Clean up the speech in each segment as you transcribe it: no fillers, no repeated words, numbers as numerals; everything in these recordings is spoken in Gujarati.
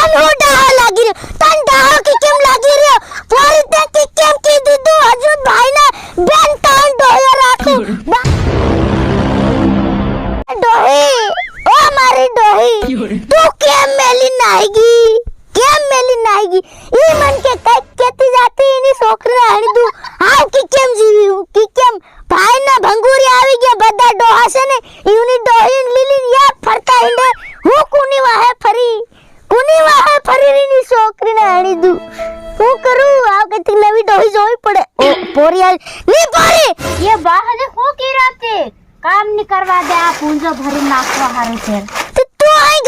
તન હું ડાહ લાગી રહ્યો તન ડાહ કે કેમ લાગી રહ્યો પોરી તે કે કેમ કી દીધું હજુ ભાઈ ને બેન તન ડોયો રાખો ડોહી ઓ મારી ડોહી તું કેમ મેલી નાઈગી ઈ મન કે કઈ કેતી જાતી એની છોકરી આણી દઉં હાવ કે કેમ જીવી હું કે કેમ ભાઈ ના ભંગુરી આવી ગયા બધા ડોહા છે ને ઈની ડોહી લીલી યા ફરતા હિંડે હું કુની વાહે ફરી ની છોકરી ને આણી દઉં હું કરું આવ કે નવી ડોહી જોવી પડે ઓ પોરી ની પોરી ये बाहर हो की राते काम नहीं करवा दे आप पूंजो भरी नाखवा हारे छे તું આઈ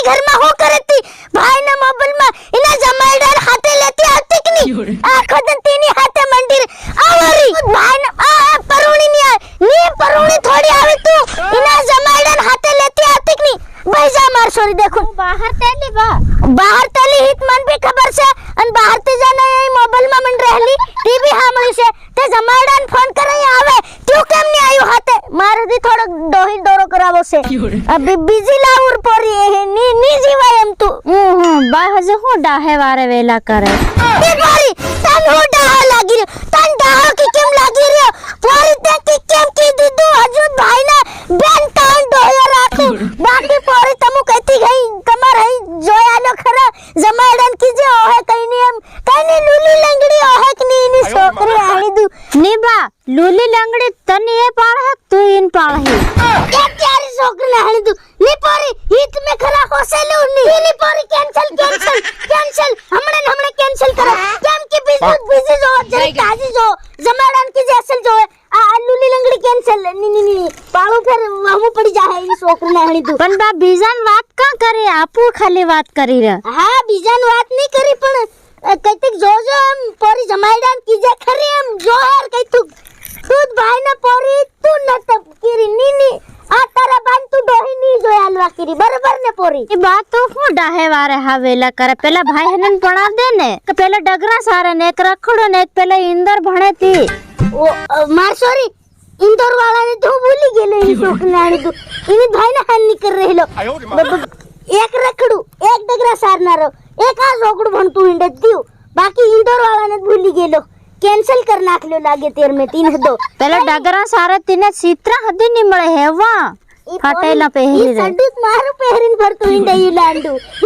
ઘરમાં હો કરતી ભાઈ ના મોબાઈલ માં એના જમાઈદાર હાથે લેતી આવતી કે ની આખો દિન તેની હાથે મંડી આવરી ભાઈ ના પરુણી ની પરુણી થોડી આવી તું એના જમાઈદાર હાથે લેતી આવતી કે ની ભાઈ જા માર છોરી દેખો बाहर तेली बा બહાર તેલી હિત મન ભી ખબર છે અને બહાર થી જાને એ મોબાઈલ માં મન રહેલી ટીવી હામળી છે તે જમાઈદાર ફોન કરે આવે તું કેમ ની આયો હાથે મારે દી થોડો ડોહી દોરો કરાવો છે અબી બીજી લાઉર પોરી એ ની જીવાય એમ તું बाहर से हो डाहे वारे वेला करे એ પોરી તન હું ડાહ લાગી રહ્યો તન ડાહ કે કેમ લાગી રહ્યો પોરી તે કે કેમ કી દીધું હજુ ભાઈ ને બેન તન ડોયો રાખો બાકી પોરી તમુ કહેતી ગઈ તમાર હઈ જોયા નો ખરા જમાડન કી જે ઓહે કઈ ની લૂલી લંગડી ઓહે કે ની ની છોકરી આણી દઉં निबा लूली लंगड़ी तनी ये पाड़ है तू इन पाड़ है કે તારી છોકરી આણી દઉં ની પોરી હિત મે ખરા હોસેલું ની પોરી કેન્સલ હમણે કેન્સલ કરો કેમ કે બીજી જો જરી તાજી જો જમાડન કી જે અસલ જો આ લૂલી લંગડી કેન્સલ ની પાળો ફેર વાહુ પડી જાહે એની છોકરી આણી દઉં पण बा बीजान बात का करे आपू खाली बात करी रे હા બીજાન વાત નહીં કરી પણ કઈક જોજો એમ પોરી જમાઈડાન કીજે ખરી એમ જો યાર કઈ તું ભાઈ ના પોરી તું નત કીરી ની આ તારા બાન તું ડોહી ની જોયા લવા કીરી બરાબર ને પોરી ये बात तो हो डाहे वारे हा वेला करे पहला भाई हनन पढ़ा दे ने કે पहला डगरा सारे ने एक रखड़ो ने एक पहला इंदर भणे ती ઓ માર સોરી इंदौर वाला ने तो भूली गेलो ઈ છોકરી આણી તું ઈની ભાઈ ના હાન ની કર રહેલો એક રખડું એક ડગરા સારનારો એક આ છોકડું ભણતું હિંડે દીવ બાકી इंदौर वाला ने भूली गेलो कैंसिल कर नाखलो लागे तेर में 3 दो पहला डगरा सारे तीने सीत्रा हदी नहीं મળે હેવા ફાટેલા પહેરી રે સડુત મારું પહેરીન ભરતું હિંડે ઈ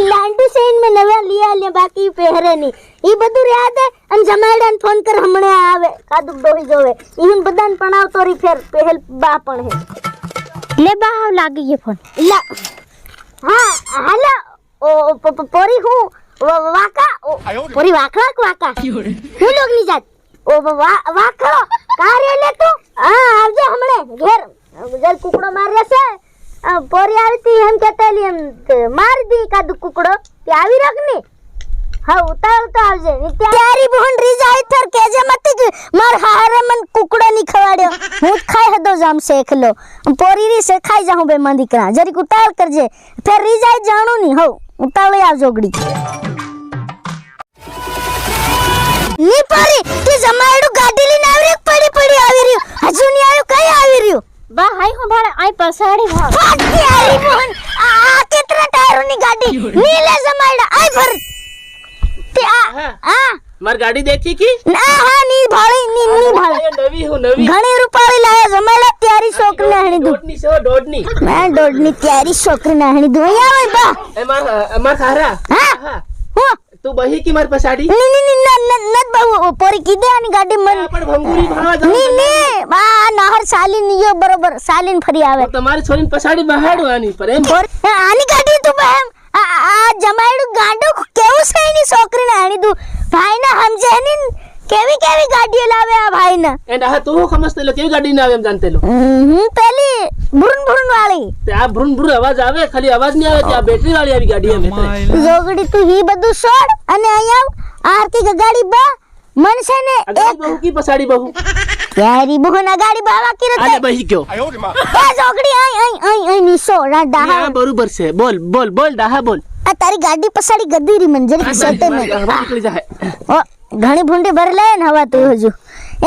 લાંડુ સેન મે નવા લિયા લે બાકી પહેરે ની ઈ બધું યાદ હે અન જમાઈડાન ફોન કર હમણે આવે કાદુ ડોહી જોવે ઈન બધાન પણાવતો રી ફેર પહેલ બા પણ હે ले बाहर लागी ये फोन લા હા હાલા ઓ પોરી હું વાકા પોરી વાકા હું લોગ ની જાત ઓ વાખો કારે લે તું હા આવજે હમણે ઘેર જલ કુકડો માર્યા છે પોરી આવતી એમ કહેતેલી એમ માર દી કાદુ કુકડો તે આવી રખની હા ઉતાર તો આવજે તારી બહન રી જાય થર કેજે મત માર હારે મન કુકડો ની ખવાડ્યો હું ખાઈ હદો જામ શેખલો પોરી રી સે ખાઈ જાઉં બે માં દીકરા જરીક ઉતાર કરજે ફેર રી જાય જાણું ની હો ઉતાવળી આવજો ગડી ની પોરી તું જમાડું ગાડી લઈને આવી પડી આવી રહ્યો હજુ ની આવ્યો કઈ આવી રહ્યો બા હાઈ હું ભાડે આઈ પસાડી ભાગ તારી બહન આ કેટલા ટાયરો ની ગાડી નીલે જમાડા આઈ ભર તે આ માર ગાડી દેખી કી ના હા ની ભાળી ની ભાળી નવી હું નવી ઘણી રૂપાળી લાયા જમાડા ત્યારી છોકરી નાહણી દઉં દોડની સો દોડની મેં દોડની ત્યારી છોકરી નાહણી દઉં અહીંયા આવે બા માર સારા હા હું તું બહી કી માર પસાડી ની નત બહુ પોરી કીધે આની ગાડી મન પણ ભંગુરી ભણવા જાવ ની બા નહર સાલીન યો બરોબર સાલીન ફરી આવે તમારી છોરીને પસાડી બહાડો આની પર એમ આની ગાડી તું બહેમ આ જમાડું ગાડું કેવું છે એની છોકરી નાહણી દઉં ભાઈ ના સમજે ની કેવી ગાડીઓ લાવે આ ભાઈ ના એન્ડ આ તું સમજતે લો કેવી ગાડી ના આવે એમ જાણતે લો પેલી ભુરન વાળી તે આ ભ્રુન અવાજ આવે ખાલી અવાજ નહીં આવે તે આ બેટરી વાળી આવી ગાડી આવે જોગડી તું હી બધું છોડ અને અહીંયા આરતી ગાડી બા મનસે ને એક બહુ કી પસાડી બહુ ત્યારી બહુના ગાડી બાવા કિરતે આલે બહી કયો આ જોગડી આઈ નીસો ડાહા હા બરોબર છે બોલ ડાહા બોલ આ તારી ગાડી પસાડી ગદીરી મંજરી સેતે મે નીકળી જાય ઓ ઘણી ભૂંડી ભર લે ને હવા તું હજુ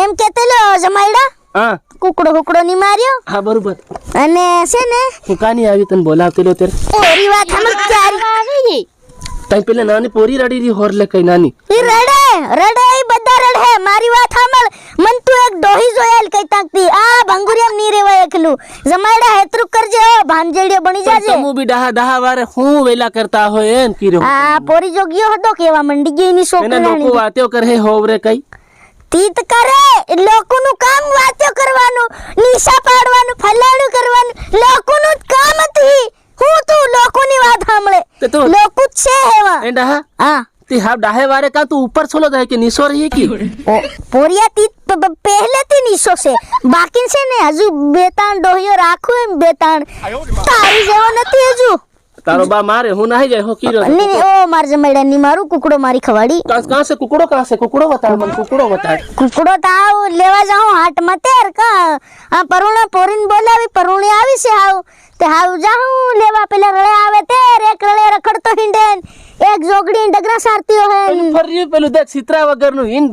એમ કેતેલો જમાઈડા હા કુકડો ની માર્યો હા બરોબર અને છે ને હું કાની આવી તને બોલાવતેલો તેર ઓરી વાત હમ ત્યારી આવી તઈ પેલે નાની પોરી રડી રહી હોર લે કઈ નાની ઈ રડે ઈ બધા રડે મારી વાત સાંભળ મન તું એક ડોહી જોયેલ કઈ તાકતી આ ભંગુરિયામ ની રેવાય એકલું જમાયડા હેતરું કરજે ભાંજેડિયો બની જાજે તમુ બી ડાહા વારે હું વેલા કરતા હોય એન કીરો આ પોરી જોગિયો હતો કેવા મંડી ગઈ ની એને છોકરી લોકો વાત્યો કરે હોવરે કઈ તીત કરે લોકોનું કામ વાત્યો કરવાનું નિશા પાડવાનું ફલાણું કરવાનું લોકોનું જ કામ હતી હું તું લોકોની વાત સાંભળે તે તું લોકો જ છે હેવા એ ડાહા હા તે હા ડાહે વારે કા તું ઉપર છોલો દે કે નીસો રહી કી ઓ પોરિયા તીત પહેલેથી નિશો છે બાકી છે ને હજુ બેતાણ ડોહીઓ રાખું એમ બેતાણ તારી જેવો નથી હજુ તારો બા મારે હું નાહી જાય હો કીરો નહીં ઓ માર જમેડા ની મારું કુકડો મારી ખવાડી કહાં સે કુકડો બતાડ મને કુકડો બતાડ કુકડો તાવ લેવા જાઉં હાટ માં તેર કા આ પરુણા પોરીન બોલાવી પરુણી આવી છે હાવ તે હાવ જાઉં લેવા પેલા રળે આવે તેર એક રળે રખડતો હિંડેન એક જોગડી ડગરા સારતી હે પેલું ફર્યું પેલું દેખ સિત્રા વગરનું ઈન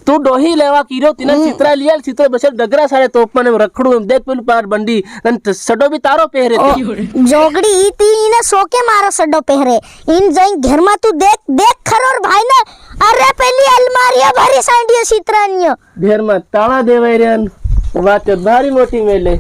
તું ડોહી લેવા કીરો તીને સિત્રા લીયાલ સિત્રા બસે ડગરા સાડે તોપ મને રખડું દેખ પેલું પાર બંડી અને સડો બી તારો પહેરે જોગડી ઈ તી ઈને સોકે મારો સડો પહેરે ઈન જઈ ઘરમાં તું દેખ ખરોર ભાઈ ને અરે પેલી અલમારીયા ભરી સાંડિયો સિત્રાનિયો ઘરમાં તાળા દેવાય રેન વાત ભારી મોટી મેલે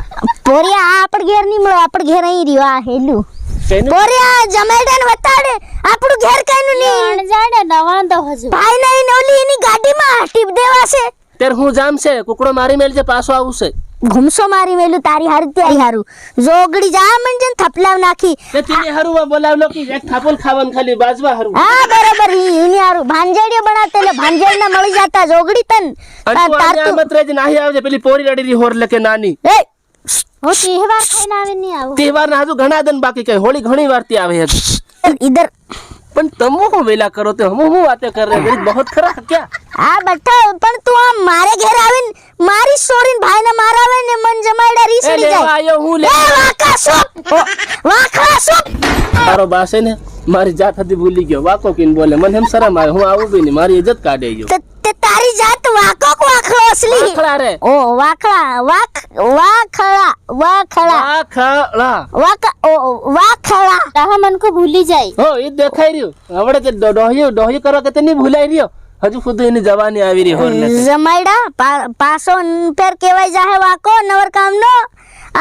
પોરિયા આપડ ઘેર ની મળો આપડ ઘેર અહીં રહ્યો આ હેલું કેનું પોરિયા જમેડન વતાડે આપણું ઘેર કઈનું નહીં અણજાણે નવાંધો હજુ ભાઈ નહીં નોલી એની ગાડીમાં ટીપ દેવાશે તેર હું જામ છે કુકડો મારી મેલ છે પાછો આવું છે ઘુમસો મારી મેલું તારી હારું ત્યારી હારું જોગડી જા મંજન થપલાવ નાખી તે તીને હરુવા બોલાવલો કી એક થાપોલ ખાવાનું ખાલી બાજવા હરુ હા બરાબર ઈની હારું ભાંજેડિયો બનાતે એટલે ભાંજેડના મળી જાતા જોગડી તન અને તું આજે મત રેજ નાહી આવજે પેલી પોરી રડી રહી હોર લકે નાની એ હું તહેવાર ખાઈને આવે નહીં આવું તહેવાર ના હજુ ઘણા દન બાકી કઈ હોળી ઘણી વાર થી આવે હજુ इधर પણ તમો હું વેલા કરો તે હું વાતે કર રે ગરીબ બહોત ખરા ક્યા આ બઠા પણ તું આ મારે ઘેર આવીન મારી સોરીન ભાઈને મારાવે ને મન જમાઈડા રીસડી લેવા જાય આયો હું લે એ વાકા સોપ વાકા સોપ તારો બાસે ને મારી જાત હતી ભૂલી ગયો વાકો કીન બોલે મને એમ શરમ આવે હું આવું બી નહીં મારી ઇજ્જત કાઢે ગયો તે તારી જાત વાકો કો વાખળો અસલી વાખડા રે ઓ વાખળા વાખળા રાહ મન કો ભૂલી જાય હો ઈ દેખાઈ રહ્યું હવે તે ડોહી કરવા કે તે નહીં ભૂલાઈ રહ્યો હજુ ખુદ એની જવાની આવી રહી હોર લે જમાઈડા પાસો ફેર કેવાય જાહે વાકો નવર કામનો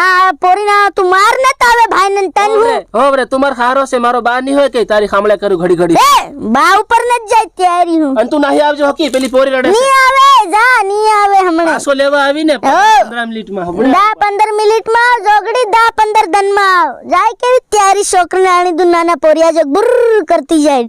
આ પોરીના તું માર ન તાવે ભાઈ ને તન હોવરે તુમાર ખારો છે મારો બા ની હોય કે તારી ખામળે કરું ઘડી ઘડી એ બા ઉપર ન જાય ત્યારી હું અને તું નાહી આવજો હકી પેલી પોરી રડે છે ની આવે જા ની આવે હમણે પાછો લેવા આવીને 15 મિનિટમાં હમણે 10-15 મિનિટમાં જોગડી 10-15 દનમાં આવ જાય કેવી ત્યારી છોકરી નાની દુનાના પોરિયા જો ગુર કરતી જાય